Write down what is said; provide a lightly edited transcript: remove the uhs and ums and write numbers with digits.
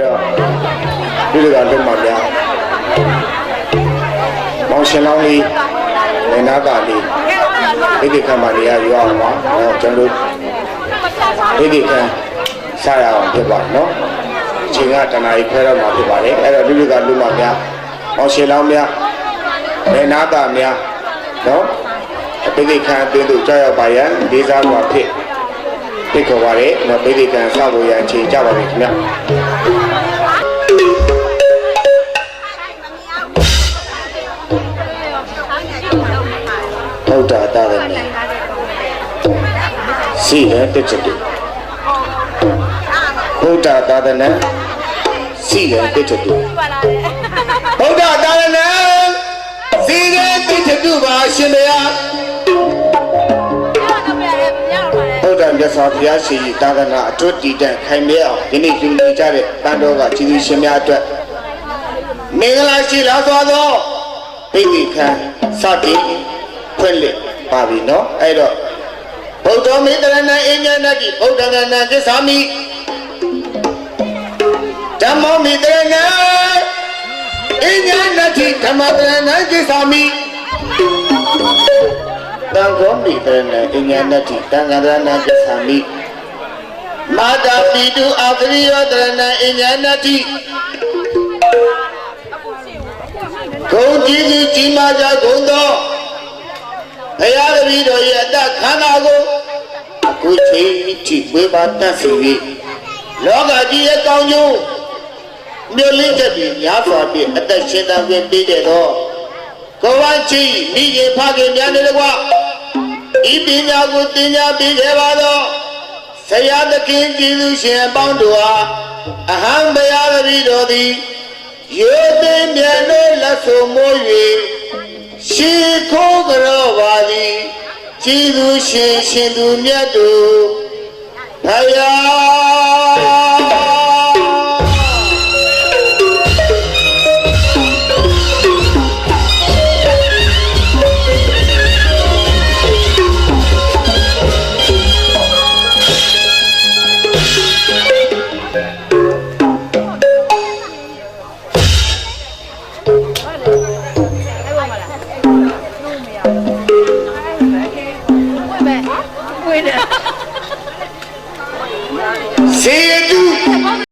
တော့ဒီလိုတော့လုံးမပြမောင်ရှင်လောင်းလေးနေနာကလေးဒီကံမလေးရရွာအောင်ပါကျွန်တော်တို့ဒီကံစားရအောင်ဖြစ်ပါနော်အချိန်ကတနားကြီးခွဲတော့မှာဖြစ်ပါတယ်အဲ့တော့ဒီလိုကလုံးမပြမောင်ရှင်လောင်းများနေနာကများနော်ဒီကံအတင်းတို့ကြောက်ရပါရန်ဒီစားမှာဖြစ်ခေါ်ပါလေနော်ဗိဓိကံစောက်လို့ရအခြေကြပါပြီခင်ဗျဘုဒ္ဓတာရဏီစီရတစ်ချက်တူဘုဒ္ဓတာရဏစီရတစ်ချက်တူဘုဒ္ဓတာရဏစီရတစ်ချက်တူပါရှင်မယားဘုရားမြတ်စွာဘုရားရှိတာသနာအထွတ်တည်တဲ့ခိုင်မြဲအောင်ဒီနေ့ယူနေကြတဲ့တန်တော်ကကြီးကြီးရှင်များအတွက်မင်္ဂလာရှိလာစွာသောဗိဓိခံစတင်ဖွင့်လှစ်ပါပြီနော်အဲ့တော့ဗုဒ္ဓမေတ္တရဏအဉ္ဇဏတိဗုဒ္ဓဂဏသစ္စာမိဓမ္မောမေတ္တရဏအဉ္ဇဏတိဓမ္မတရဏသစ္စာမိတံခောမိတရဏအဉ္ဇဏတိတံဃာရဏသစ္စာမိမာတာပိတုအာသရိယောတရဏအဉ္ဇဏတိဂုံကြီးကြီးကြီးမားကြဂုံတော်ဘုရားတပည့်တော်ရဲ့အတ္တခန္ဓာကိုအခုချိန်ထိဝေဘာတတ်စီပြီးလောကကြီးရဲ့ကောင်းကျိုးမြို့လေးချက်ပြီးများစွာဖြင့်အသက်ရှင်သန်ခွင့်ပေးတဲ့တော့ကိုယ်ဝချီမိခင်ဖခင်များနဲ့တကွဤပညာကိုသင်ကြားပေးခဲ့ပါတော့ဆရာသခင်ကျေးဇူးရှင်အပေါင်းတို့ဟာအဟံဘုရားတပည့်တော်သည်ရိုသိမြန်လို့လက်ဆုံမိုး၍ရှိခိုးကြောပါသည်ကျေးဇူးရှင်ရှင်သူမြတ်တို့ဘုရား